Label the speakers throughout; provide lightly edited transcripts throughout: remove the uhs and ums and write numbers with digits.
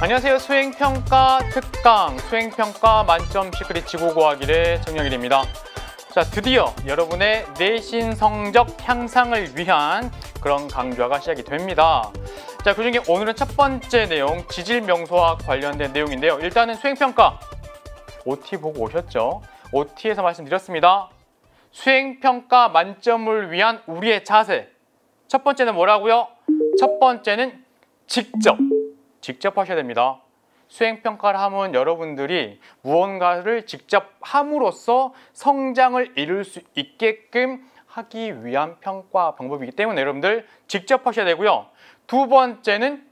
Speaker 1: 안녕하세요. 수행평가 특강 수행평가 만점 시크릿 지구과학 1의 정영일입니다. 자, 드디어 여러분의 내신 성적 향상을 위한 그런 강좌가 시작이 됩니다. 자, 그중에 오늘은 첫 번째 내용 지질명소와 관련된 내용인데요. 일단은 수행평가 OT 보고 오셨죠? OT에서 말씀드렸습니다. 수행평가 만점을 위한 우리의 자세. 첫 번째는 뭐라고요? 첫 번째는 직접 하셔야 됩니다. 수행평가를 하면 여러분들이 무언가를 직접 함으로써 성장을 이룰 수 있게끔 하기 위한 평가 방법이기 때문에 여러분들 직접 하셔야 되고요. 두 번째는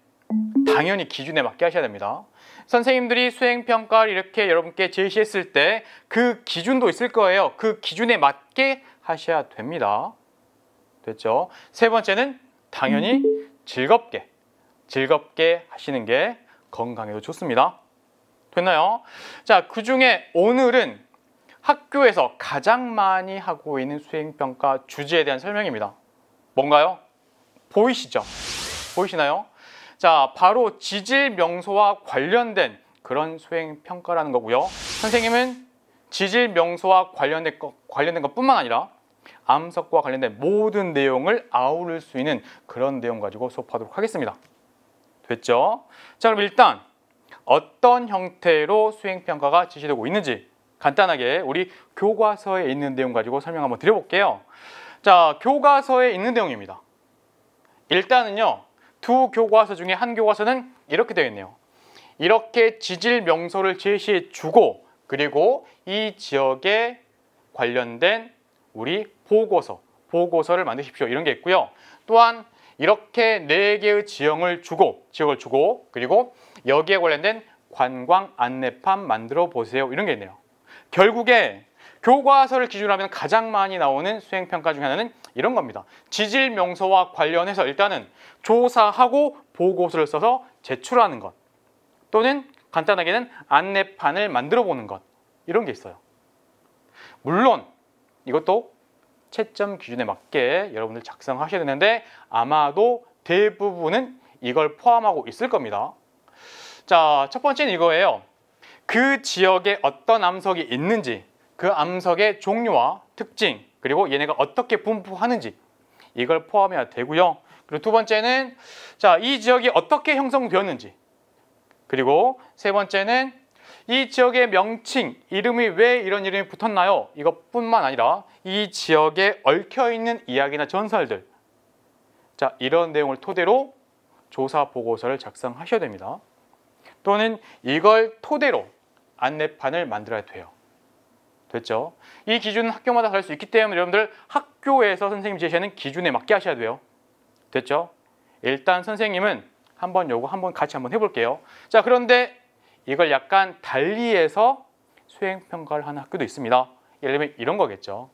Speaker 1: 당연히 기준에 맞게 하셔야 됩니다. 선생님들이 수행평가를 이렇게 여러분께 제시했을 때 그 기준도 있을 거예요. 그 기준에 맞게 하셔야 됩니다. 됐죠? 세 번째는 당연히 즐겁게 하시는 게 건강에도 좋습니다. 됐나요? 자, 그중에 오늘은 학교에서 가장 많이 하고 있는 수행평가 주제에 대한 설명입니다. 뭔가요? 보이시죠? 보이시나요? 자, 바로 지질명소와 관련된 그런 수행평가라는 거고요. 선생님은 지질명소와 관련된 것뿐만 아니라 암석과 관련된 모든 내용을 아우를 수 있는 그런 내용 가지고 수업하도록 하겠습니다. 됐죠? 자, 그럼 일단 어떤 형태로 수행평가가 지시되고 있는지 간단하게 우리 교과서에 있는 내용 가지고 설명 한번 드려볼게요. 자, 교과서에 있는 내용입니다. 일단은요, 두 교과서 중에 한 교과서는 이렇게 되어 있네요. 이렇게 지질명소를 제시해 주고 그리고 이 지역에 관련된 우리 보고서를 만드십시오. 이런 게 있고요. 또한 이렇게 4개의 지역을 주고 그리고 여기에 관련된 관광 안내판 만들어 보세요. 이런 게 있네요. 결국에 교과서를 기준으로 하면 가장 많이 나오는 수행평가 중에 하나는 이런 겁니다. 지질명소와 관련해서 일단은 조사하고 보고서를 써서 제출하는 것, 또는 간단하게는 안내판을 만들어 보는 것, 이런 게 있어요. 물론 이것도 채점 기준에 맞게 여러분들 작성하셔야 되는데 아마도 대부분은 이걸 포함하고 있을 겁니다. 자, 첫 번째는 이거예요. 그 지역에 어떤 암석이 있는지, 그 암석의 종류와 특징, 그리고 얘네가 어떻게 분포하는지 이걸 포함해야 되고요. 그리고 두 번째는 자, 이 지역이 어떻게 형성되었는지, 그리고 세 번째는 이 지역의 명칭, 이름이 왜 이런 이름이 붙었나요? 이것뿐만 아니라 이 지역에 얽혀있는 이야기나 전설들, 자, 이런 내용을 토대로 조사 보고서를 작성하셔야 됩니다. 또는 이걸 토대로 안내판을 만들어야 돼요. 됐죠? 이 기준은 학교마다 다를 수 있기 때문에 여러분들 학교에서 선생님 제시하는 기준에 맞게 하셔야 돼요. 됐죠? 일단 선생님은 요거 같이 해볼게요. 자, 그런데 이걸 약간 달리해서 수행평가를 하는 학교도 있습니다. 예를 들면 이런 거겠죠.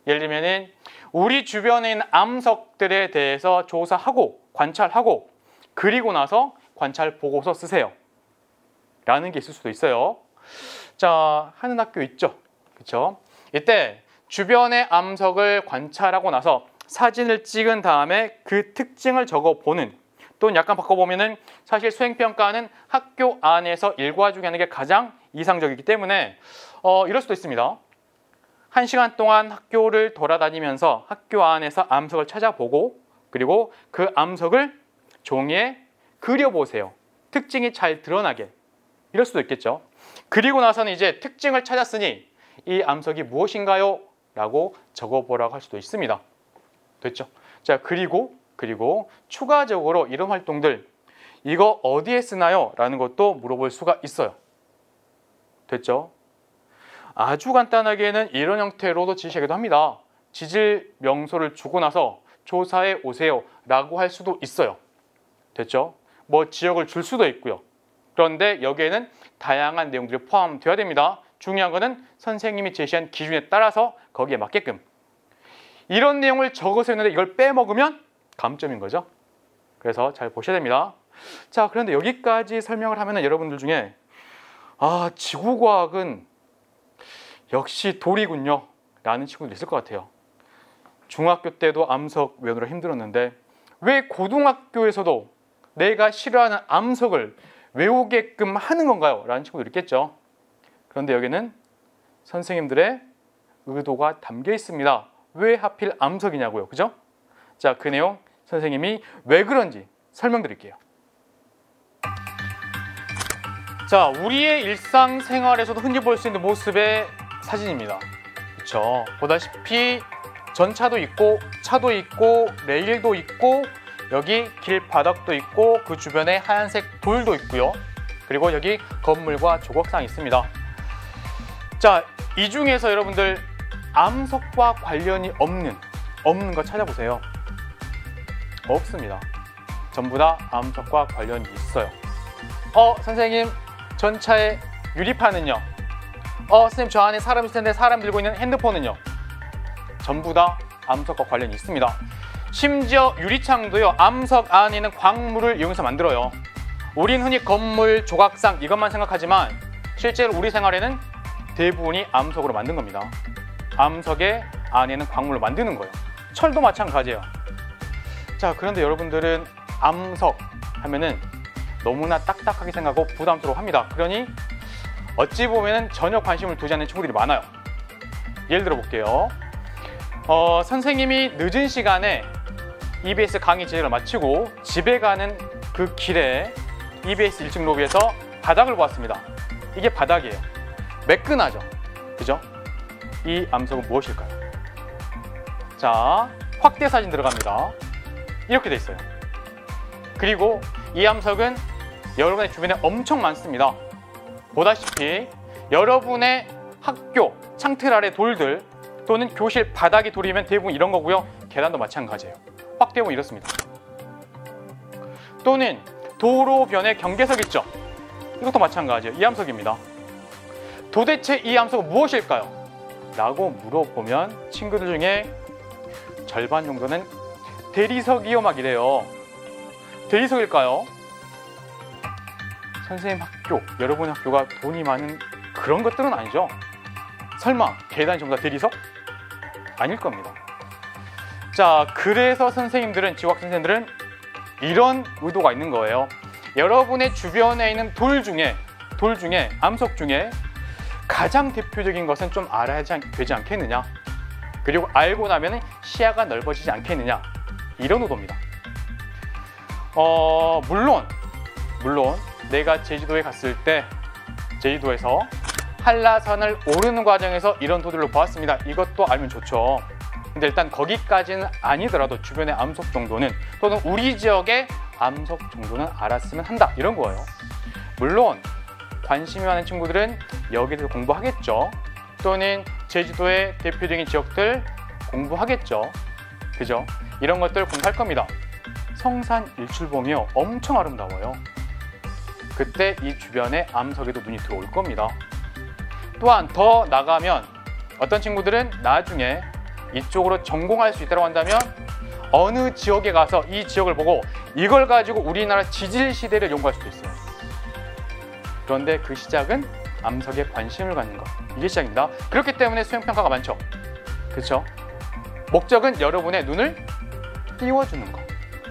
Speaker 1: 예를 들면은 우리 주변에 있는 암석들에 대해서 조사하고 관찰하고 그리고 나서 관찰 보고서 쓰세요. 라는 게 있을 수도 있어요. 자, 하는 학교 있죠. 그렇죠? 이때 주변의 암석을 관찰하고 나서 사진을 찍은 다음에 그 특징을 적어보는, 또는 약간 바꿔보면은 사실 수행평가는 학교 안에서 일과 중에 하는 게 가장 이상적이기 때문에 이럴 수도 있습니다. 1시간 동안 학교를 돌아다니면서 학교 안에서 암석을 찾아보고 그리고 그 암석을 종이에 그려보세요. 특징이 잘 드러나게. 이럴 수도 있겠죠. 그리고 나서는 이제 특징을 찾았으니 이 암석이 무엇인가요? 라고 적어보라고 할 수도 있습니다. 됐죠? 자, 그리고 추가적으로 이런 활동들, 이거 어디에 쓰나요? 라는 것도 물어볼 수가 있어요. 됐죠? 아주 간단하게는 이런 형태로도 지시하기도 합니다. 지질 명소를 주고 나서 조사해 오세요 라고 할 수도 있어요. 됐죠? 뭐 지역을 줄 수도 있고요. 그런데 여기에는 다양한 내용들이 포함되어야 됩니다. 중요한 거는 선생님이 제시한 기준에 따라서 거기에 맞게끔. 이런 내용을 적어서 했는데 이걸 빼먹으면 감점인 거죠. 그래서 잘 보셔야 됩니다. 자, 그런데 여기까지 설명을 하면 여러분들 중에 지구과학은 역시 돌이군요 라는 친구도 있을 것 같아요. 중학교 때도 암석 외우느라 힘들었는데 왜 고등학교에서도 내가 싫어하는 암석을 외우게끔 하는 건가요? 라는 친구들 있겠죠. 그런데 여기는 선생님들의 의도가 담겨 있습니다. 왜 하필 암석이냐고요. 그죠? 자, 그 내용 선생님이 왜 그런지 설명드릴게요. 자, 우리의 일상생활에서도 흔히 볼 수 있는 모습의 사진입니다. 그렇죠? 보다시피 전차도 있고 차도 있고 레일도 있고 여기 길바닥도 있고 그 주변에 하얀색 돌도 있고요. 그리고 여기 건물과 조각상이 있습니다. 자, 이 중에서 여러분들 암석과 관련이 없는 거 찾아보세요. 없습니다. 전부 다 암석과 관련이 있어요. 선생님, 전차의 유리판은요? 선생님, 저 안에 사람 있을 텐데 사람 들고 있는 핸드폰은요? 전부 다 암석과 관련이 있습니다. 심지어 유리창도요, 암석 안에 있는 광물을 이용해서 만들어요. 우린 흔히 건물, 조각상 이것만 생각하지만 실제로 우리 생활에는 대부분이 암석으로 만든 겁니다. 암석의 안에 있는 광물을 만드는 거예요. 철도 마찬가지예요. 자, 그런데 여러분들은 암석 하면은 너무나 딱딱하게 생각하고 부담스러워 합니다. 그러니 어찌 보면 전혀 관심을 두지 않는 친구들이 많아요. 예를 들어 볼게요. 선생님이 늦은 시간에 EBS 강의 진행을 마치고 집에 가는 그 길에 EBS 1층 로비에서 바닥을 보았습니다. 이게 바닥이에요. 매끈하죠? 그죠? 이 암석은 무엇일까요? 자, 확대 사진 들어갑니다. 이렇게 돼 있어요. 그리고 이 암석은 여러분의 주변에 엄청 많습니다. 보다시피 여러분의 학교 창틀 아래 돌들 또는 교실 바닥이 돌이면 대부분 이런 거고요. 계단도 마찬가지예요. 확대해보면 이렇습니다. 또는 도로변에 경계석 있죠? 이것도 마찬가지예요. 이 암석입니다. 도대체 이 암석은 무엇일까요? 라고 물어보면 친구들 중에 절반 정도는 대리석이요 막 이래요. 대리석일까요? 선생님 학교, 여러분의 학교가 돈이 많은 그런 것들은 아니죠. 설마 계단이 전부 다 대리석? 아닐 겁니다. 자, 그래서 선생님들은, 지구학 선생님들은 이런 의도가 있는 거예요. 여러분의 주변에 있는 돌 중에 암석 중에 가장 대표적인 것은 좀 알아야 되지 않겠느냐. 그리고 알고 나면 시야가 넓어지지 않겠느냐. 이런 의도입니다. 물론 내가 제주도에 갔을 때 제주도에서 한라산을 오르는 과정에서 이런 도들을 보았습니다. 이것도 알면 좋죠. 근데 일단 거기까지는 아니더라도 주변의 암석 정도는 또는 우리 지역의 암석 정도는 알았으면 한다. 이런 거예요. 물론 관심이 많은 친구들은 여기에 대해서 공부하겠죠. 또는 제주도의 대표적인 지역들 공부하겠죠. 그죠? 이런 것들 공부할 겁니다. 성산 일출봉이요. 엄청 아름다워요. 그때 이 주변에 암석에도 눈이 들어올 겁니다. 또한 더 나가면 어떤 친구들은 나중에 이쪽으로 전공할 수 있다고 한다면 어느 지역에 가서 이 지역을 보고 이걸 가지고 우리나라 지질시대를 연구할 수도 있어요. 그런데 그 시작은 암석에 관심을 갖는 것. 이게 시작입니다. 그렇기 때문에 수행평가가 많죠. 그렇죠? 목적은 여러분의 눈을 띄워주는 것.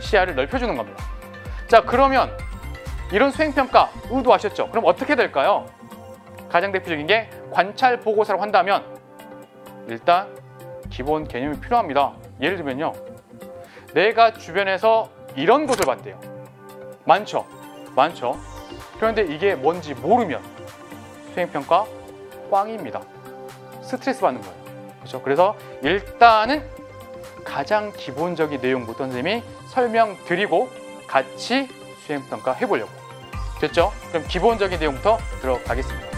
Speaker 1: 시야를 넓혀주는 겁니다. 자, 그러면 이런 수행평가 의도하셨죠? 그럼 어떻게 될까요? 가장 대표적인 게 관찰 보고서라고 한다면 일단 기본 개념이 필요합니다. 예를 들면요. 내가 주변에서 이런 것을 봤대요. 많죠? 그런데 이게 뭔지 모르면 수행평가 꽝입니다. 스트레스 받는 거예요. 그렇죠? 그래서 일단은 가장 기본적인 내용부터 선생님이 설명드리고 같이 수행평가 해보려고. 됐죠? 그럼 기본적인 내용부터 들어가겠습니다.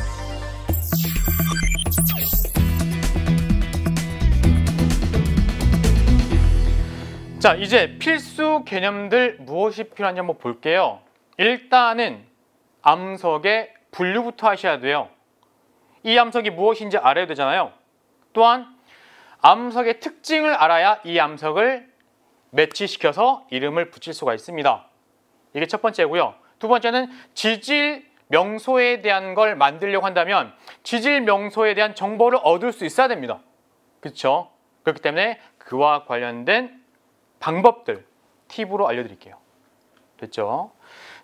Speaker 1: 자, 이제 필수 개념들 무엇이 필요한지 한번 볼게요. 일단은 암석의 분류부터 하셔야 돼요. 이 암석이 무엇인지 알아야 되잖아요. 또한 암석의 특징을 알아야 이 암석을 매치시켜서 이름을 붙일 수가 있습니다. 이게 첫 번째고요. 두 번째는 지질 명소에 대한 걸 만들려고 한다면 지질 명소에 대한 정보를 얻을 수 있어야 됩니다. 그렇죠? 그렇기 때문에 그와 관련된 방법들 팁으로 알려드릴게요. 됐죠?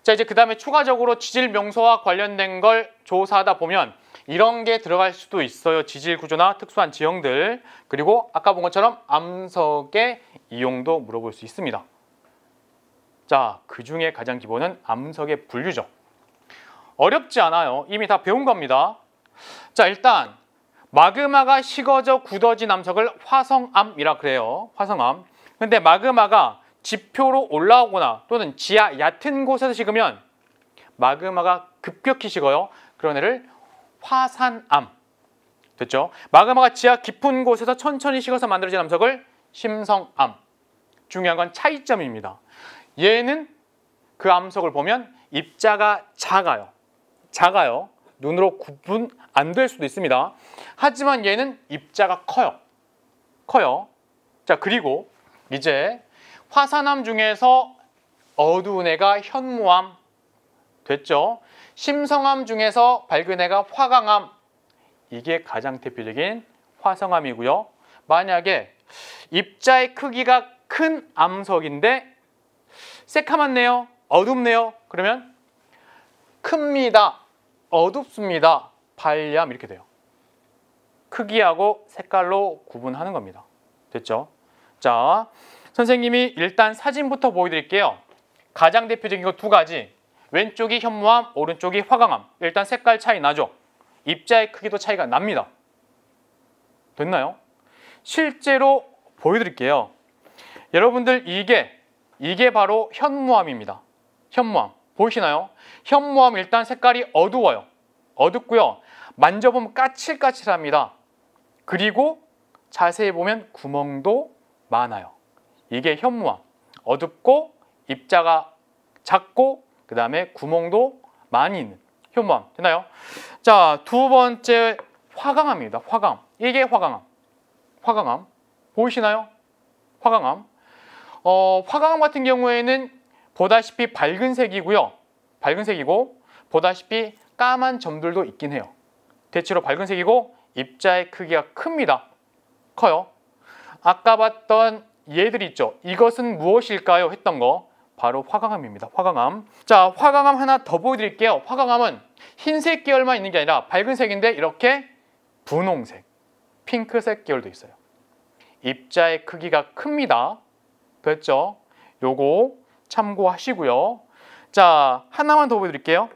Speaker 1: 자, 이제 그 다음에 추가적으로 지질 명소와 관련된 걸 조사하다 보면 이런 게 들어갈 수도 있어요. 지질 구조나 특수한 지형들. 그리고 아까 본 것처럼 암석의 이용도 물어볼 수 있습니다. 자, 그 중에 가장 기본은 암석의 분류죠. 어렵지 않아요. 이미 다 배운 겁니다. 자, 일단 마그마가 식어져 굳어진 암석을 화성암이라 그래요. 화성암. 근데 마그마가 지표로 올라오거나 또는 지하 얕은 곳에서 식으면 마그마가 급격히 식어요. 그런 애를 화산암. 됐죠? 마그마가 지하 깊은 곳에서 천천히 식어서 만들어진 암석을 심성암. 중요한 건 차이점입니다. 얘는 그 암석을 보면 입자가 작아요. 작아요. 눈으로 구분 안 될 수도 있습니다. 하지만 얘는 입자가 커요. 커요. 자, 그리고 이제 화산암 중에서 어두운 애가 현무암. 됐죠? 심성암 중에서 밝은 애가 화강암. 이게 가장 대표적인 화성암이고요. 만약에 입자의 크기가 큰 암석인데 새카맣네요. 어둡네요. 그러면 큽니다. 어둡습니다. 발암 이렇게 돼요. 크기하고 색깔로 구분하는 겁니다. 됐죠? 자, 선생님이 일단 사진부터 보여드릴게요. 가장 대표적인 거 두 가지. 왼쪽이 현무암, 오른쪽이 화강암. 일단 색깔 차이 나죠? 입자의 크기도 차이가 납니다. 됐나요? 실제로 보여드릴게요. 여러분들 이게 바로 현무암입니다. 현무암. 보이시나요? 현무암 일단 색깔이 어두워요. 어둡고요. 만져보면 까칠까칠합니다. 그리고 자세히 보면 구멍도 많아요. 이게 현무암. 어둡고 입자가 작고 그 다음에 구멍도 많이 있는 현무암. 되나요? 자, 두 번째 화강암입니다. 화강암. 이게 화강암. 화강암. 보이시나요? 화강암. 화강암 같은 경우에는 보다시피 밝은 색이고요. 밝은 색이고 보다시피 까만 점들도 있긴 해요. 대체로 밝은 색이고 입자의 크기가 큽니다. 커요. 아까 봤던 얘들 있죠. 이것은 무엇일까요? 했던 거 바로 화강암입니다. 화강암. 자, 화강암 하나 더 보여드릴게요. 화강암은 흰색 계열만 있는 게 아니라 밝은 색인데 이렇게 분홍색, 핑크색 계열도 있어요. 입자의 크기가 큽니다. 됐죠? 요거 참고하시고요. 자, 하나만 더 보여드릴게요.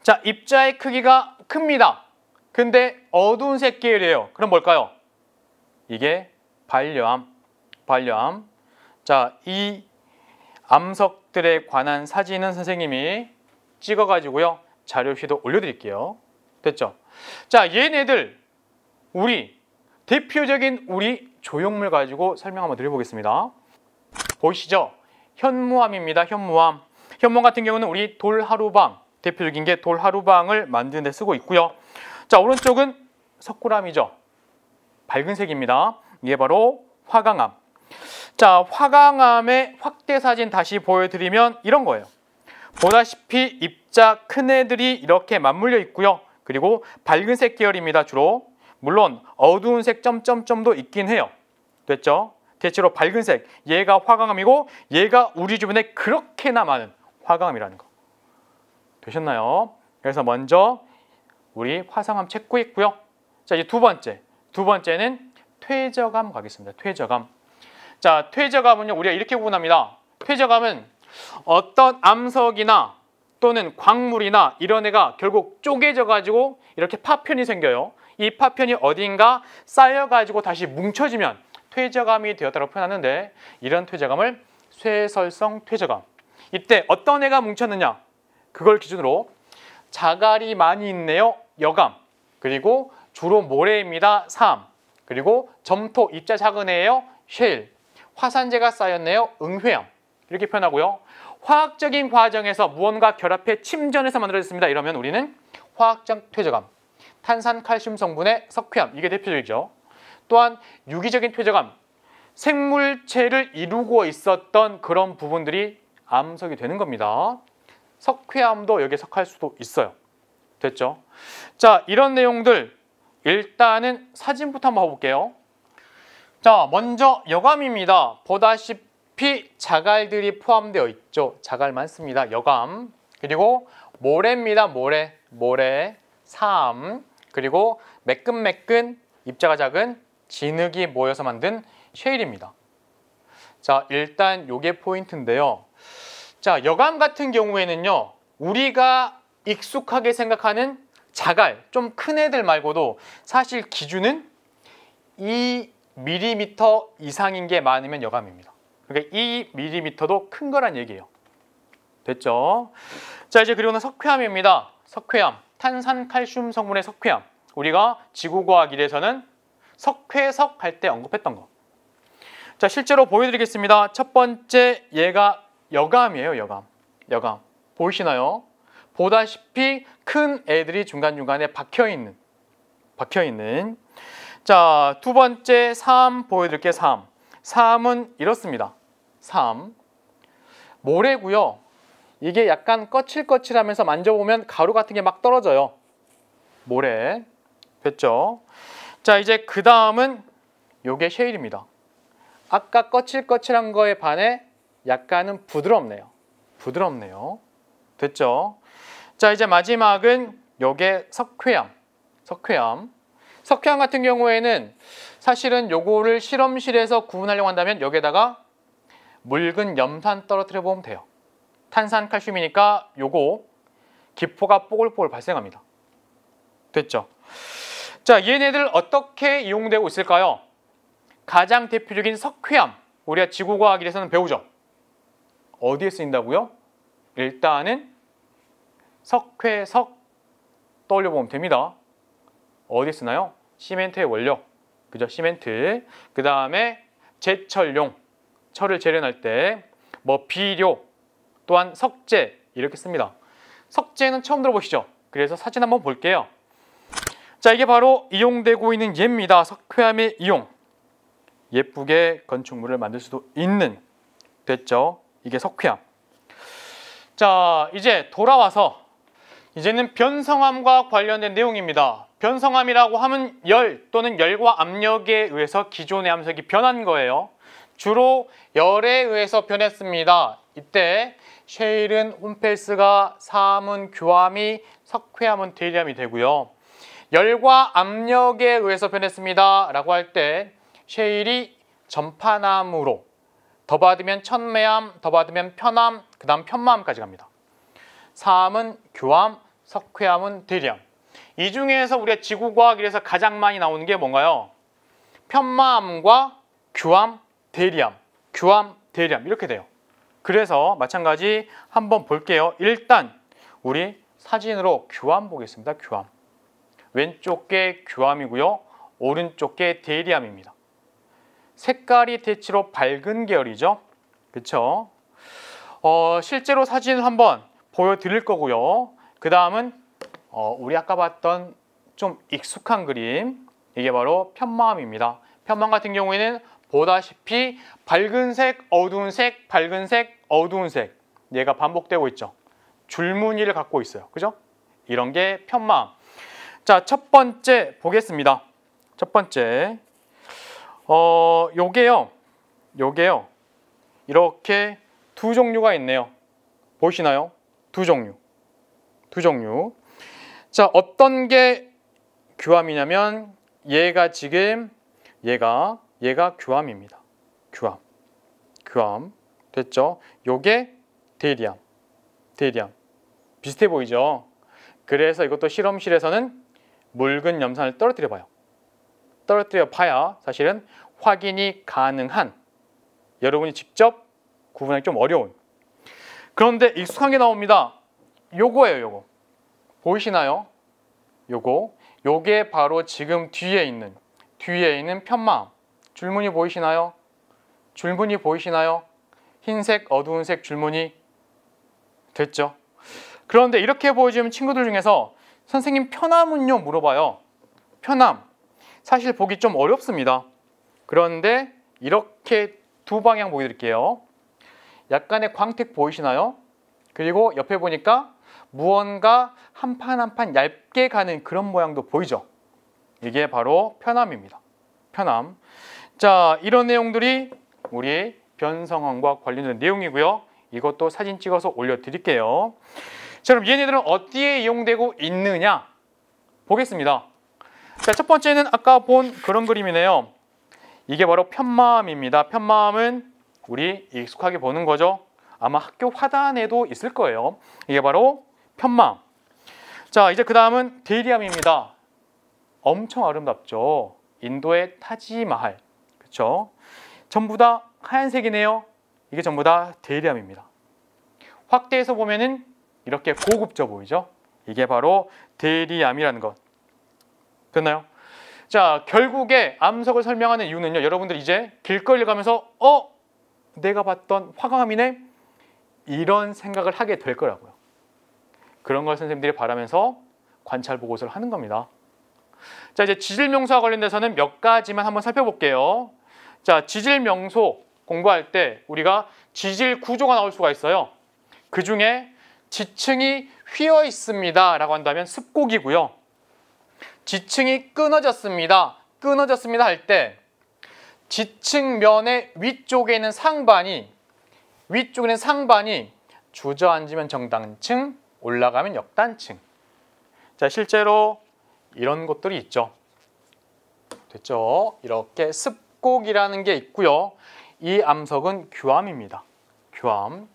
Speaker 1: 자, 입자의 크기가 큽니다. 근데 어두운 색 계열이에요. 그럼 뭘까요? 이게 반려암. 반려암. 자, 이 암석들에 관한 사진은 선생님이 찍어가지고요. 자료시도 올려드릴게요. 됐죠? 자, 얘네들 대표적인 우리 조형물 가지고 설명 한번 드려보겠습니다. 보이시죠? 현무암입니다. 현무암. 현무암 같은 경우는 우리 돌하루방, 대표적인 게 돌하루방을 만드는 데 쓰고 있고요. 자, 오른쪽은 석굴암이죠. 밝은 색입니다. 이게 바로 화강암. 자, 화강암의 확대 사진 다시 보여드리면 이런 거예요. 보다시피 입자 큰 애들이 이렇게 맞물려 있고요. 그리고 밝은 색 계열입니다. 주로. 물론 어두운 색 점점점도 있긴 해요. 됐죠? 대체로 밝은 색. 얘가 화강암이고 얘가 우리 주변에 그렇게나 많은 화강암이라는 거. 되셨나요? 그래서 먼저 우리 화성암 체크했고요. 자, 이제 두 번째는 퇴적암 가겠습니다. 퇴적암. 자, 퇴적암은요, 우리가 이렇게 구분합니다. 퇴적암은 어떤 암석이나 또는 광물이나 이런 애가 결국 쪼개져 가지고 이렇게 파편이 생겨요. 이 파편이 어딘가 쌓여 가지고 다시 뭉쳐지면 퇴적암이 되었다고 표현하는데, 이런 퇴적암을 쇠설성 퇴적암. 이때 어떤 애가 뭉쳤느냐, 그걸 기준으로 자갈이 많이 있네요. 여암. 그리고 주로 모래입니다. 사암. 그리고 점토, 입자 작은 애예요. 셰일. 화산재가 쌓였네요. 응회암. 이렇게 표현하고요. 화학적인 과정에서 무언가 결합해 침전해서 만들어졌습니다. 이러면 우리는 화학적 퇴적암. 탄산, 칼슘 성분의 석회암. 이게 대표적이죠. 또한 유기적인 퇴적암. 생물체를 이루고 있었던 그런 부분들이 암석이 되는 겁니다. 석회암도 여기에 속할 수도 있어요. 됐죠? 자, 이런 내용들 일단은 사진부터 한번 봐볼게요. 자, 먼저 여암입니다. 보다시피 보다시피 자갈들이 포함되어 있죠. 자갈 많습니다. 여감. 그리고 모래입니다. 모래, 사암. 그리고 매끈매끈 입자가 작은 진흙이 모여서 만든 셰일입니다. 자, 일단 요게 포인트인데요. 자, 여감 같은 경우에는요, 우리가 익숙하게 생각하는 자갈, 좀 큰 애들 말고도 사실 기준은 2mm 이상인 게 많으면 여감입니다. 그러니까 2mm도 큰 거란 얘기예요. 됐죠? 자, 이제 그리고는 석회암입니다. 석회암, 탄산칼슘 성분의 석회암. 우리가 지구과학 1에서는 석회석 할 때 언급했던 거. 자, 실제로 보여드리겠습니다. 첫 번째 얘가 여감이에요. 여감. 보이시나요? 보다시피 큰 애들이 중간중간에 박혀있는. 자, 두 번째 사암 보여드릴게요. 사암은 이렇습니다. 사암. 모래고요. 이게 약간 거칠거칠하면서 만져보면 가루 같은 게 막 떨어져요. 모래. 됐죠? 자, 이제 그 다음은 요게 셰일입니다. 아까 거칠거칠한 거에 반해 약간은 부드럽네요. 됐죠? 자, 이제 마지막은 요게 석회암 같은 경우에는 사실은 요거를 실험실에서 구분하려고 한다면 여기에다가 묽은 염산 떨어뜨려 보면 돼요. 탄산칼슘이니까 요거 기포가 뽀글뽀글 발생합니다. 됐죠? 자, 얘네들 어떻게 이용되고 있을까요? 가장 대표적인 석회암, 우리가 지구과학 1에서는 배우죠. 어디에 쓰인다고요? 일단은 석회석 떠올려 보면 됩니다. 어디에 쓰나요? 시멘트의 원료, 그죠? 시멘트. 그 다음에 제철용, 철을 재련할 때 뭐 비료, 또한 석재 이렇게 씁니다. 석재는 처음 들어보시죠? 그래서 사진 한번 볼게요. 자, 이게 바로 이용되고 있는 예입니다. 석회암의 이용. 예쁘게 건축물을 만들 수도 있는. 됐죠? 이게 석회암. 자, 이제 돌아와서 이제는 변성암과 관련된 내용입니다. 변성암이라고 하면 열 또는 열과 압력에 의해서 기존의 암석이 변한 거예요. 주로 열에 의해서 변했습니다. 이때 셰일은 혼펠스가, 사암은 규암이, 석회암은 데리암이 되고요. 열과 압력에 의해서 변했습니다 라고 할 때 셰일이 전파암으로 더 받으면 천매암, 더 받으면 편암, 그 다음 편마암까지 갑니다. 사암은 규암, 석회암은 데리암. 이 중에서 우리가 지구과학 1에서 가장 많이 나오는 게 뭔가요? 편마암과 규암, 데리암, 규암, 데리암 이렇게 돼요. 그래서 마찬가지 한번 볼게요. 일단 우리 사진으로 규암 보겠습니다. 규암. 왼쪽 게 규암이고요. 오른쪽 게 데리암입니다. 색깔이 대체로 밝은 계열이죠. 그렇죠? 실제로 사진을 한번 보여드릴 거고요. 그 다음은 우리 아까 봤던 좀 익숙한 그림, 이게 바로 편마암입니다. 편마암 같은 경우에는 보다시피 밝은 색, 어두운 색, 밝은 색, 어두운 색, 얘가 반복되고 있죠. 줄무늬를 갖고 있어요. 그죠? 이런 게 편마암. 자, 첫 번째 보겠습니다. 첫 번째 요게요 이렇게 두 종류가 있네요. 보이시나요? 두 종류. 자, 어떤 게 규암이냐면 얘가 지금 얘가 규암입니다. 규암 됐죠? 요게 데리암. 비슷해 보이죠? 그래서 이것도 실험실에서는 묽은 염산을 떨어뜨려 봐요. 떨어뜨려 봐야 사실은 확인이 가능한, 여러분이 직접 구분하기 좀 어려운. 그런데 익숙한 게 나옵니다. 요거예요. 요거 보이시나요? 요게 바로 지금 뒤에 있는 편마암. 줄무늬 보이시나요? 흰색, 어두운색 줄무늬. 됐죠? 그런데 이렇게 보여지는 친구들 중에서 선생님 편암은요? 물어봐요. 편암 사실 보기 좀 어렵습니다. 그런데 이렇게 두 방향 보여드릴게요. 약간의 광택 보이시나요? 그리고 옆에 보니까 무언가 한 판 한 판 얇게 가는 그런 모양도 보이죠? 이게 바로 편암입니다. 편암. 자, 이런 내용들이 우리 변성황과 관련된 내용이고요. 이것도 사진 찍어서 올려드릴게요. 자, 그럼 얘네들은 어디에 이용되고 있느냐 보겠습니다. 자, 첫 번째는 아까 본 그런 그림이네요. 이게 바로 편마음입니다. 편마음은 우리 익숙하게 보는 거죠. 아마 학교 화단에도 있을 거예요. 이게 바로 편마음. 자, 이제 그 다음은 데리암입니다. 엄청 아름답죠. 인도의 타지마할. 그렇죠? 전부 다 하얀색이네요. 이게 전부 다 데리암입니다. 확대해서 보면은 이렇게 고급져 보이죠? 이게 바로 데리암이라는 것. 됐나요? 자, 결국에 암석을 설명하는 이유는요. 여러분들 이제 길거리를 가면서 내가 봤던 화강암이네? 이런 생각을 하게 될 거라고요. 그런 걸 선생님들이 바라면서 관찰 보고서를 하는 겁니다. 자, 이제 지질명소와 관련돼서는 몇 가지만 한번 살펴볼게요. 자, 지질명소 공부할 때 우리가 지질 구조가 나올 수가 있어요. 그 중에 지층이 휘어 있습니다 라고 한다면 습곡이고요. 지층이 끊어졌습니다. 끊어졌습니다 할 때 지층면의 위쪽에 있는 상반이 주저앉으면 정단층, 올라가면 역단층. 자, 실제로 이런 것들이 있죠. 됐죠? 이렇게 습곡이라는 게 있고요. 이 암석은 규암입니다. 규암.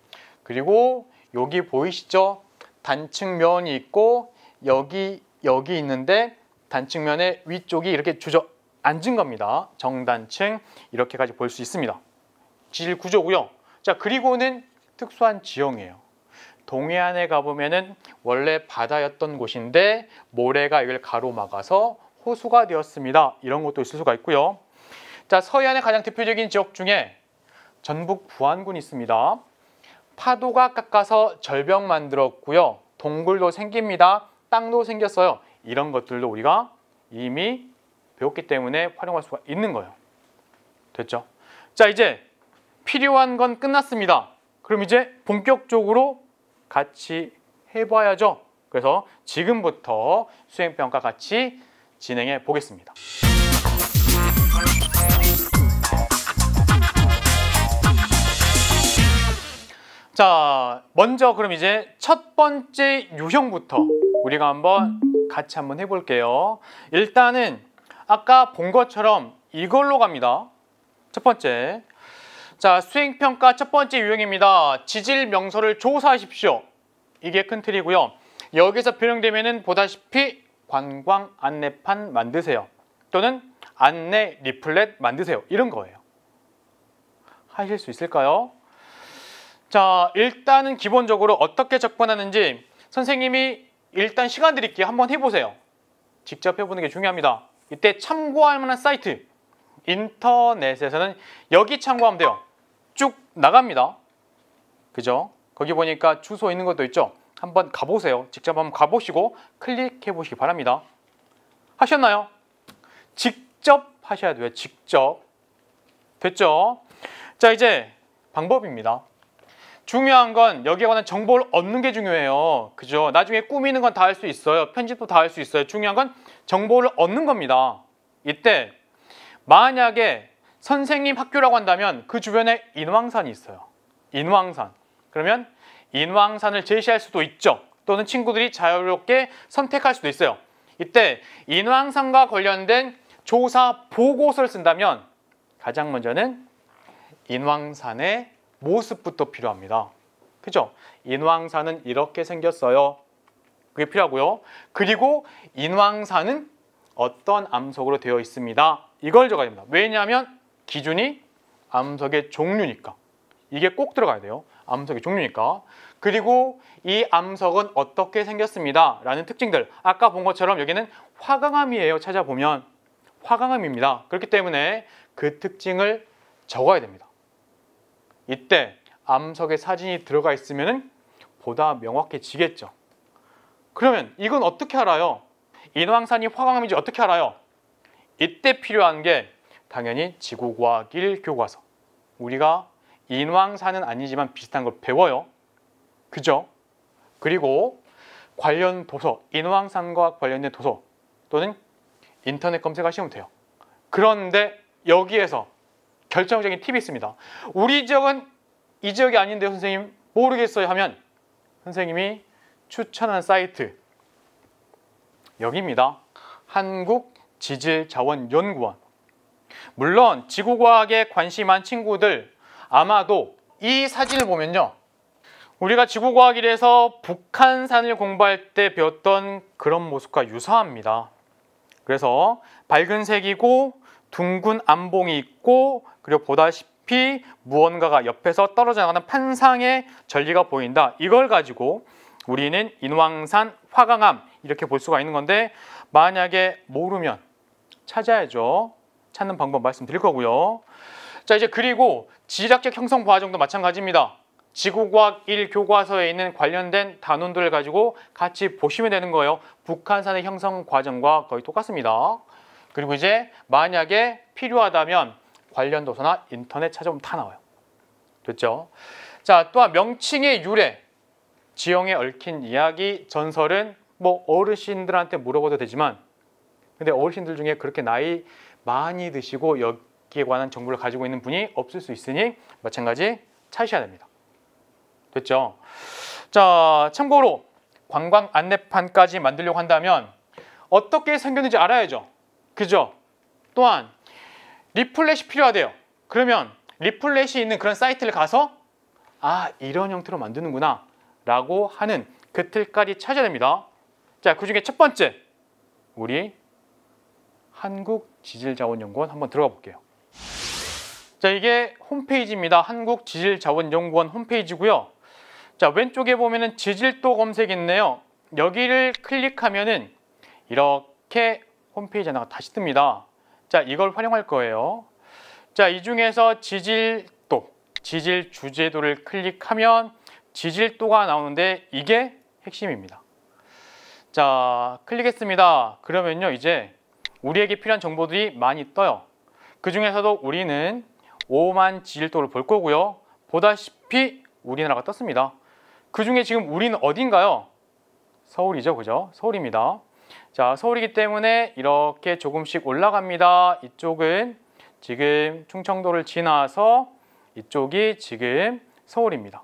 Speaker 1: 그리고 여기 보이시죠? 단층면이 있고 여기 있는데 단층면의 위쪽이 이렇게 주저앉은 겁니다. 정단층 이렇게까지 볼 수 있습니다. 지질 구조고요. 자, 그리고는 특수한 지형이에요. 동해안에 가보면은 원래 바다였던 곳인데 모래가 이걸 가로막아서 호수가 되었습니다. 이런 것도 있을 수가 있고요. 자, 서해안의 가장 대표적인 지역 중에 전북 부안군이 있습니다. 파도가 깎아서 절벽 만들었고요. 동굴도 생깁니다. 땅도 생겼어요. 이런 것들도 우리가 이미 배웠기 때문에 활용할 수가 있는 거예요. 됐죠? 자, 이제 필요한 건 끝났습니다. 그럼 이제 본격적으로 같이 해봐야죠. 그래서 지금부터 수행평가 같이 진행해 보겠습니다. 자, 먼저 그럼 이제 첫 번째 유형부터 우리가 같이 한번 해볼게요. 일단은 아까 본 것처럼 이걸로 갑니다. 첫 번째. 자, 수행평가 첫 번째 유형입니다. 지질 명소를 조사하십시오. 이게 큰 틀이고요. 여기서 변형되면은 보다시피 관광 안내판 만드세요. 또는 안내 리플렛 만드세요. 이런 거예요. 하실 수 있을까요? 자, 일단은 기본적으로 어떻게 접근하는지 선생님이 일단 시간 드릴게요. 한번 해보세요. 직접 해보는 게 중요합니다. 이때 참고할 만한 사이트 인터넷에서는 여기 참고하면 돼요. 쭉 나갑니다. 그죠? 거기 보니까 주소 있는 것도 있죠. 한번 가보세요. 직접 한번 가보시고 클릭해 보시기 바랍니다. 하셨나요? 직접 하셔야 돼요. 직접. 됐죠? 자, 이제 방법입니다. 중요한 건 여기에 관한 정보를 얻는 게 중요해요. 그죠? 나중에 꾸미는 건 다 할 수 있어요. 편집도 다 할 수 있어요. 중요한 건 정보를 얻는 겁니다. 이때 만약에 선생님 학교라고 한다면 그 주변에 인왕산이 있어요. 인왕산. 그러면 인왕산을 제시할 수도 있죠. 또는 친구들이 자유롭게 선택할 수도 있어요. 이때 인왕산과 관련된 조사 보고서를 쓴다면 가장 먼저는 인왕산의 모습부터 필요합니다. 그죠? 인왕산은 이렇게 생겼어요. 그게 필요하고요. 그리고 인왕산은 어떤 암석으로 되어 있습니다. 이걸 적어야 됩니다. 왜냐하면 기준이 암석의 종류니까. 이게 꼭 들어가야 돼요. 암석의 종류니까. 그리고 이 암석은 어떻게 생겼습니다. 라는 특징들. 아까 본 것처럼 여기는 화강암이에요. 찾아보면 화강암입니다. 그렇기 때문에 그 특징을 적어야 됩니다. 이때 암석의 사진이 들어가 있으면 보다 명확해지겠죠. 그러면 이건 어떻게 알아요? 인왕산이 화강암인지 어떻게 알아요? 이때 필요한 게 당연히 지구과학 1 교과서. 우리가 인왕산은 아니지만 비슷한 걸 배워요. 그죠? 그리고 관련 도서, 인왕산과 관련된 도서 또는 인터넷 검색하시면 돼요. 그런데 여기에서 결정적인 팁이 있습니다. 우리 지역은 이 지역이 아닌데요, 선생님 모르겠어요 하면 선생님이 추천하는 사이트 여기입니다. 한국지질자원연구원. 물론 지구과학에 관심한 친구들 아마도 이 사진을 보면요, 우리가 지구과학일에서 북한산을 공부할 때 배웠던 그런 모습과 유사합니다. 그래서 밝은 색이고 둥근 암봉이 있고, 그리고 보다시피 무언가가 옆에서 떨어져 나가는 판상의 전리가 보인다. 이걸 가지고 우리는 인왕산 화강암 이렇게 볼 수가 있는 건데, 만약에 모르면 찾아야죠. 찾는 방법 말씀드릴 거고요. 자, 이제 그리고 지질학적 형성 과정도 마찬가지입니다. 지구과학 1 교과서에 있는 관련된 단원들을 가지고 같이 보시면 되는 거예요. 북한산의 형성 과정과 거의 똑같습니다. 그리고 이제 만약에 필요하다면 관련 도서나 인터넷 찾아보면 다 나와요. 됐죠? 자, 또한 명칭의 유래, 지형에 얽힌 이야기, 전설은 뭐 어르신들한테 물어봐도 되지만, 근데 어르신들 중에 그렇게 나이 많이 드시고 여기에 관한 정보를 가지고 있는 분이 없을 수 있으니 마찬가지 찾으셔야 됩니다. 됐죠? 자, 참고로 관광 안내판까지 만들려고 한다면 어떻게 생겼는지 알아야죠. 그죠? 또한 리플렛이 필요하대요. 그러면 리플렛이 있는 그런 사이트를 가서 아, 이런 형태로 만드는구나 라고 하는 그 틀까지 찾아야 됩니다. 자, 그 중에 첫 번째, 우리 한국지질자원연구원 한번 들어가 볼게요. 자, 이게 홈페이지입니다. 한국지질자원연구원 홈페이지고요. 자, 왼쪽에 보면은 지질도 검색이 있네요. 여기를 클릭하면은 이렇게 홈페이지 하나가 다시 뜹니다. 자, 이걸 활용할 거예요. 자, 이 중에서 지질도, 지질 주제도를 클릭하면 지질도가 나오는데 이게 핵심입니다. 자, 클릭했습니다. 그러면요, 이제 우리에게 필요한 정보들이 많이 떠요. 그 중에서도 우리는 5만 지질도를 볼 거고요. 보다시피 우리나라가 떴습니다. 그 중에 지금 우리는 어딘가요? 서울이죠, 그죠? 서울입니다. 자, 서울이기 때문에 이렇게 조금씩 올라갑니다. 이쪽은 지금 충청도를 지나서 이쪽이 지금 서울입니다.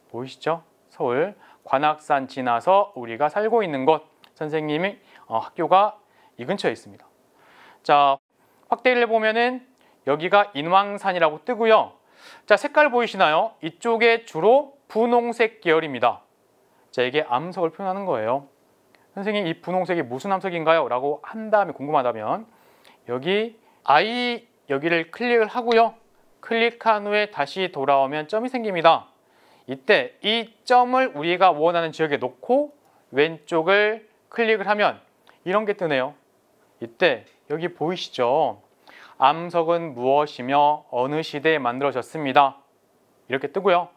Speaker 1: 보이시죠? 서울. 관악산 지나서 우리가 살고 있는 곳, 선생님이 학교가 이 근처에 있습니다. 자, 확대를 해보면은 여기가 인왕산이라고 뜨고요. 자, 색깔 보이시나요? 이쪽에 주로 분홍색 계열입니다. 자, 이게 암석을 표현하는 거예요. 선생님, 이 분홍색이 무슨 암석인가요? 라고 한 다음에 궁금하다면 여기를 클릭을 하고요. 클릭한 후에 다시 돌아오면 점이 생깁니다. 이때 이 점을 우리가 원하는 지역에 놓고 왼쪽을 클릭을 하면 이런 게 뜨네요. 이때 여기 보이시죠? 암석은 무엇이며 어느 시대에 만들어졌습니다. 이렇게 뜨고요.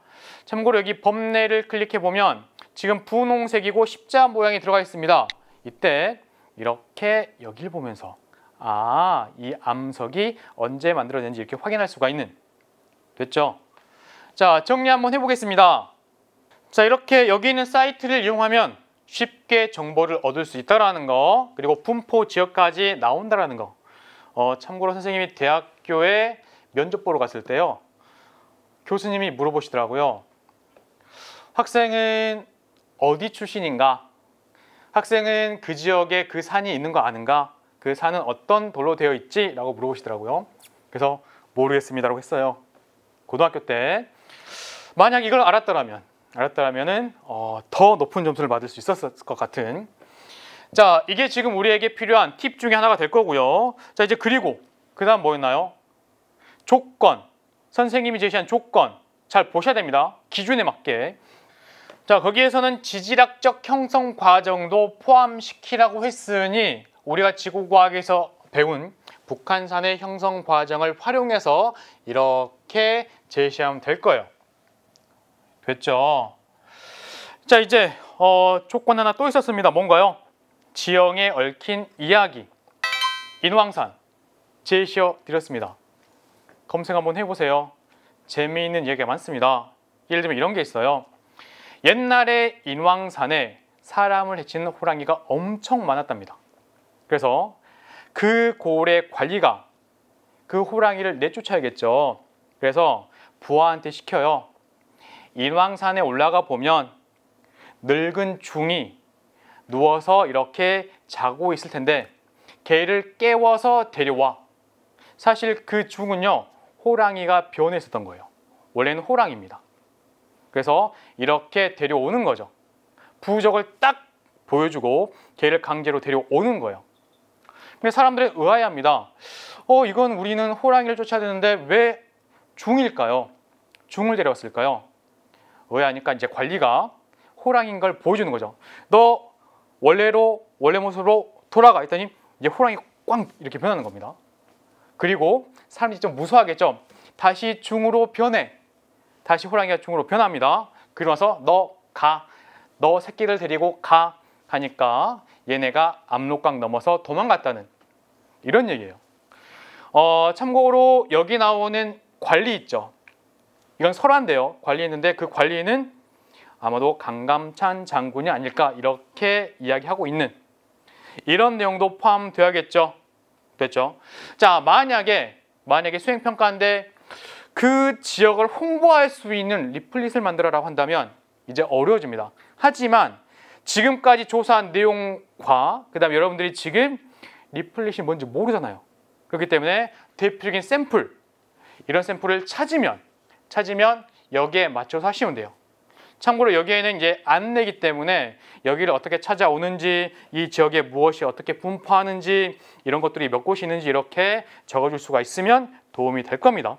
Speaker 1: 참고로 여기 범례를 클릭해 보면 지금 분홍색이고 십자 모양이 들어가 있습니다. 이때 이렇게 여기를 보면서 아, 이 암석이 언제 만들어졌는지 이렇게 확인할 수가 있는. 됐죠? 자, 정리 한번 해보겠습니다. 자, 이렇게 여기 있는 사이트를 이용하면 쉽게 정보를 얻을 수 있다는 거, 그리고 분포 지역까지 나온다는 거. 참고로 선생님이 대학교에 면접 보러 갔을 때요, 교수님이 물어보시더라고요. 학생은 어디 출신인가? 학생은 그 지역에 그 산이 있는 거 아는가? 그 산은 어떤 돌로 되어 있지? 라고 물어보시더라고요. 그래서 모르겠습니다라고 했어요. 고등학교 때. 만약 이걸 알았더라면은 더 높은 점수를 받을 수 있었을 것 같은. 자, 이게 지금 우리에게 필요한 팁 중에 하나가 될 거고요. 자, 이제 그리고 그 다음 뭐였나요? 조건. 선생님이 제시한 조건 잘 보셔야 됩니다. 기준에 맞게. 자, 거기에서는 지질학적 형성 과정도 포함시키라고 했으니 우리가 지구과학에서 배운 북한산의 형성 과정을 활용해서 이렇게 제시하면 될 거예요. 됐죠? 자, 이제 조건 하나 또 있었습니다. 뭔가요? 지형에 얽힌 이야기. 인왕산 제시어 드렸습니다. 검색 한번 해보세요. 재미있는 이야기가 많습니다. 예를 들면 이런 게 있어요. 옛날에 인왕산에 사람을 해치는 호랑이가 엄청 많았답니다. 그래서 그 고을의 관리가 그 호랑이를 내쫓아야겠죠. 그래서 부하한테 시켜요. 인왕산에 올라가 보면 늙은 중이 누워서 이렇게 자고 있을 텐데 걔를 깨워서 데려와. 사실 그 중은요, 호랑이가 변했었던 거예요. 원래는 호랑이입니다. 그래서 이렇게 데려오는 거죠. 부적을 딱 보여주고 걔를 강제로 데려오는 거예요. 근데 사람들은 의아해합니다. 이건 우리는 호랑이를 쫓아야 되는데 왜 중일까요? 중을 데려왔을까요? 의아하니까 이제 관리가 호랑이인 걸 보여주는 거죠. 너 원래 모습으로 돌아가 했더니 이제 호랑이 꽝 이렇게 변하는 겁니다. 그리고 사람들이 좀 무서워하겠죠. 다시 중으로 변해. 다시 호랑이가 중으로 변합니다. 그러고 나서 너 가. 너 새끼를 데리고 가. 하니까 얘네가 압록강 넘어서 도망갔다는 이런 얘기예요. 참고로 여기 나오는 관리 있죠. 이건 설화인데요. 관리했는데 그 관리는 아마도 강감찬 장군이 아닐까 이렇게 이야기하고 있는 이런 내용도 포함되어야겠죠. 됐죠? 자, 만약에 수행평가인데 그 지역을 홍보할 수 있는 리플릿을 만들어라고 한다면 이제 어려워집니다. 하지만 지금까지 조사한 내용과 그 다음에 여러분들이 지금 리플릿이 뭔지 모르잖아요. 그렇기 때문에 대표적인 샘플, 이런 샘플을 찾으면 여기에 맞춰서 하시면 돼요. 참고로 여기에는 이제 안내기 때문에 여기를 어떻게 찾아오는지, 이 지역에 무엇이 어떻게 분포하는지, 이런 것들이 몇 곳이 있는지 이렇게 적어줄 수가 있으면 도움이 될 겁니다.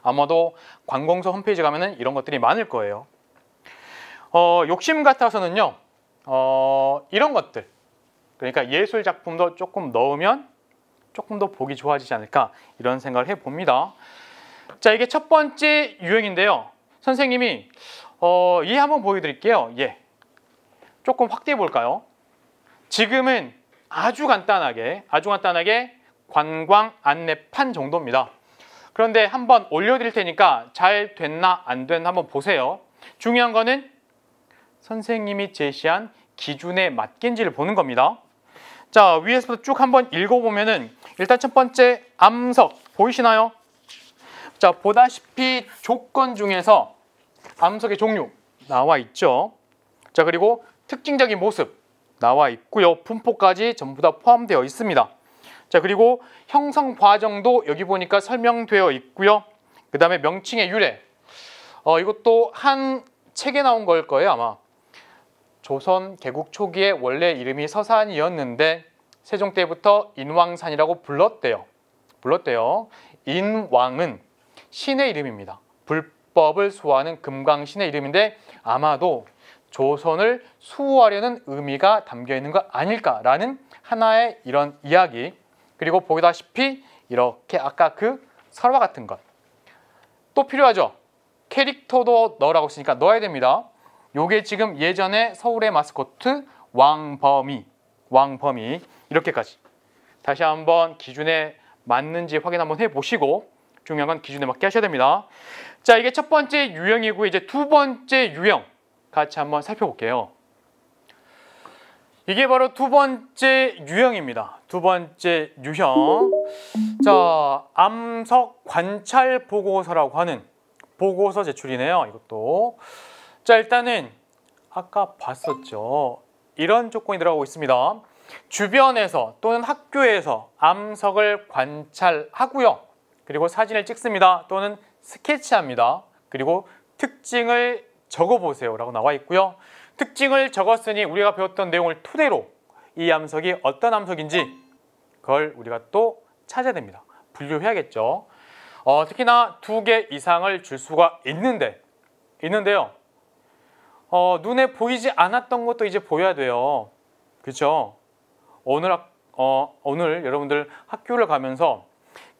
Speaker 1: 아마도 관공서 홈페이지 가면은 이런 것들이 많을 거예요. 욕심 같아서는요, 이런 것들, 그러니까 예술 작품도 조금 넣으면 조금 더 보기 좋아지지 않을까 이런 생각을 해봅니다. 자, 이게 첫 번째 유형인데요. 선생님이 얘 한번 보여드릴게요. 예, 조금 확대해 볼까요? 지금은 아주 간단하게 관광 안내판 정도입니다. 그런데 한번 올려드릴 테니까 잘 됐나 안 됐나 한번 보세요. 중요한 거는 선생님이 제시한 기준에 맞긴지를 보는 겁니다. 자, 위에서부터 쭉 한번 읽어보면은 일단 첫 번째 암석 보이시나요? 자, 보다시피 조건 중에서 암석의 종류 나와 있죠. 자, 그리고 특징적인 모습 나와 있고요. 분포까지 전부 다 포함되어 있습니다. 자, 그리고 형성 과정도 여기 보니까 설명되어 있고요. 그 다음에 명칭의 유래, 이것도 한 책에 나온 걸 거예요, 아마. 조선 개국 초기에 원래 이름이 서산이었는데 세종 때부터 인왕산이라고 불렀대요. 인왕은 신의 이름입니다. 불법을 수호하는 금강신의 이름인데 아마도 조선을 수호하려는 의미가 담겨 있는 거 아닐까라는 하나의 이런 이야기. 그리고 보다시피 이렇게 아까 그 설화 같은 것 또 필요하죠. 캐릭터도 넣으라고 했으니까 넣어야 됩니다. 요게 지금 예전에 서울의 마스코트 왕범이 이렇게까지 다시 한번 기준에 맞는지 확인 한번 해보시고 중요한 건 기준에 맞게 하셔야 됩니다. 자, 이게 첫 번째 유형이고 이제 두 번째 유형 같이 한번 살펴볼게요. 이게 바로 두 번째 유형입니다. 두 번째 유형. 자, 암석 관찰 보고서라고 하는 보고서 제출이네요. 이것도. 자, 일단은 아까 봤었죠. 이런 조건이 들어가고 있습니다. 주변에서 또는 학교에서 암석을 관찰하고요. 그리고 사진을 찍습니다. 또는 스케치합니다. 그리고 특징을 적어보세요 라고 나와 있고요. 특징을 적었으니 우리가 배웠던 내용을 토대로 이 암석이 어떤 암석인지 그걸 우리가 또 찾아야 됩니다. 분류해야겠죠. 특히나 2개 이상을 줄 수가 있는데요. 눈에 보이지 않았던 것도 이제 보여야 돼요. 그렇죠? 오늘 여러분들 학교를 가면서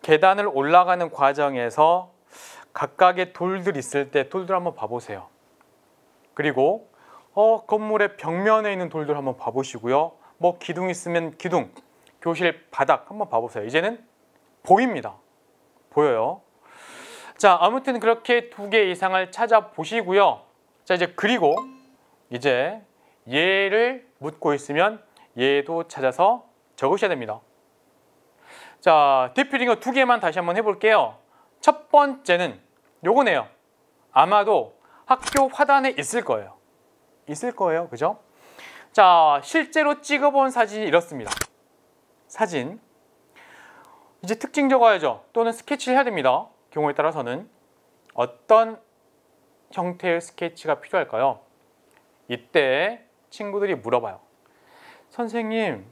Speaker 1: 계단을 올라가는 과정에서 각각의 돌들 있을 때 돌들 한번 봐보세요. 그리고 건물의 벽면에 있는 돌들 한번 봐보시고요. 뭐 기둥 있으면 기둥, 교실 바닥 한번 봐보세요. 이제는 보입니다. 보여요. 자, 아무튼 그렇게 2개 이상을 찾아보시고요. 자, 이제 그리고 이제 얘를 묻고 있으면 얘도 찾아서 적으셔야 됩니다. 자, 대표 거 2개만 다시 한번 해볼게요. 첫 번째는 요거네요. 아마도 학교 화단에 있을 거예요. 그죠? 자, 실제로 찍어본 사진이 이렇습니다. 사진. 이제 특징 적어야죠. 또는 스케치를 해야 됩니다. 경우에 따라서는. 어떤 형태의 스케치가 필요할까요? 이때 친구들이 물어봐요. 선생님,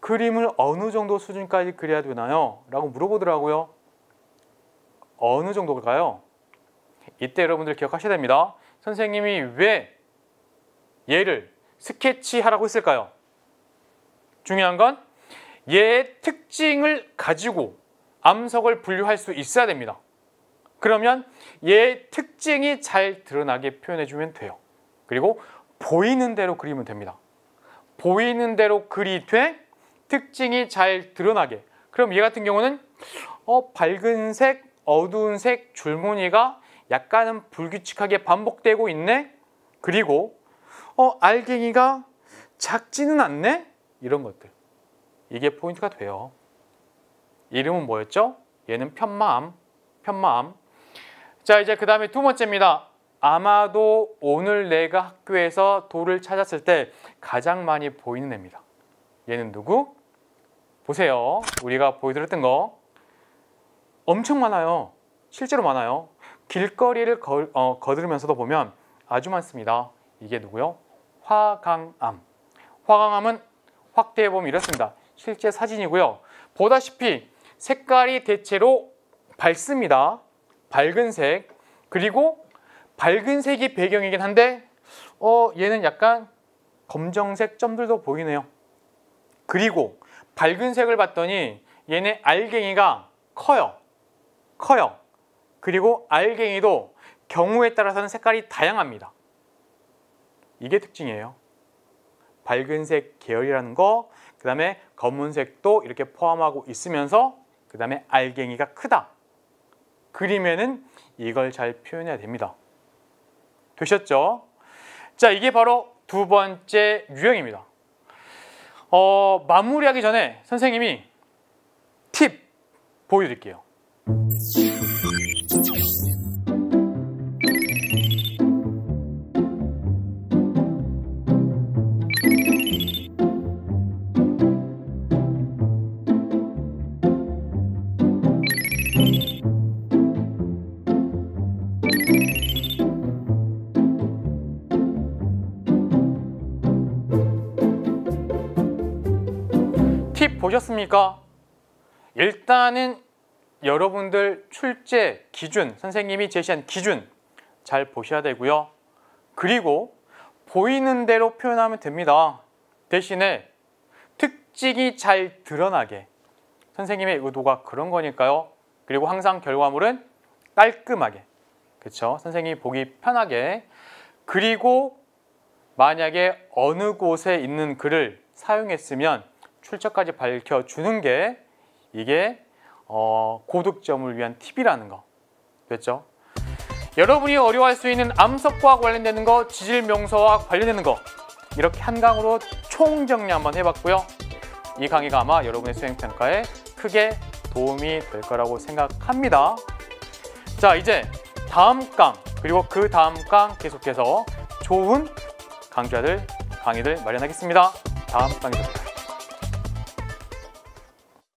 Speaker 1: 그림을 어느 정도 수준까지 그려야 되나요? 라고 물어보더라고요. 어느 정도일까요? 이때 여러분들 기억하셔야 됩니다. 선생님이 왜 얘를 스케치하라고 했을까요? 중요한 건 얘의 특징을 가지고 암석을 분류할 수 있어야 됩니다. 그러면 얘의 특징이 잘 드러나게 표현해주면 돼요. 그리고 보이는 대로 그리면 됩니다. 보이는 대로 그리되 특징이 잘 드러나게. 그럼 얘 같은 경우는 밝은 색, 어두운 색 줄무늬가 약간은 불규칙하게 반복되고 있네. 그리고 알갱이가 작지는 않네. 이런 것들. 이게 포인트가 돼요. 이름은 뭐였죠? 얘는 편마암. 자, 이제 그 다음에 2번째입니다. 아마도 오늘 내가 학교에서 돌을 찾았을 때 가장 많이 보이는 애입니다. 얘는 누구? 보세요. 우리가 보여드렸던 거 엄청 많아요. 실제로 많아요. 길거리를 거들으면서도 보면 아주 많습니다. 이게 누구요? 화강암. 화강암은 확대해보면 이렇습니다. 실제 사진이고요. 보다시피 색깔이 대체로 밝습니다. 밝은 색. 그리고 밝은 색이 배경이긴 한데 얘는 약간 검정색 점들도 보이네요. 그리고 밝은 색을 봤더니 얘네 알갱이가 커요. 그리고 알갱이도 경우에 따라서는 색깔이 다양합니다. 이게 특징이에요. 밝은색 계열이라는 거, 그 다음에 검은색도 이렇게 포함하고 있으면서 그 다음에 알갱이가 크다. 그림에는 이걸 잘 표현해야 됩니다. 되셨죠? 자, 이게 바로 2번째 유형입니다. 마무리하기 전에 선생님이 팁 보여드릴게요. 팁 보셨습니까? 일단은 여러분들 출제 기준, 선생님이 제시한 기준 잘 보셔야 되고요. 그리고 보이는 대로 표현하면 됩니다. 대신에 특징이 잘 드러나게. 선생님의 의도가 그런 거니까요. 그리고 항상 결과물은 깔끔하게. 그렇죠? 선생님이 보기 편하게. 그리고 만약에 어느 곳에 있는 글을 사용했으면 출처까지 밝혀주는 게 이게 고득점을 위한 팁이라는 거. 됐죠? 여러분이 어려워할 수 있는 암석과 관련되는 거, 지질명서와 관련되는 거 이렇게 한 강으로 총정리 한번 해봤고요. 이 강의가 아마 여러분의 수행평가에 크게 도움이 될 거라고 생각합니다. 자, 이제 다음 강 그리고 그 다음 강 계속해서 좋은 강좌들, 강의들 마련하겠습니다. 다음 강의에서 뵙겠습니다.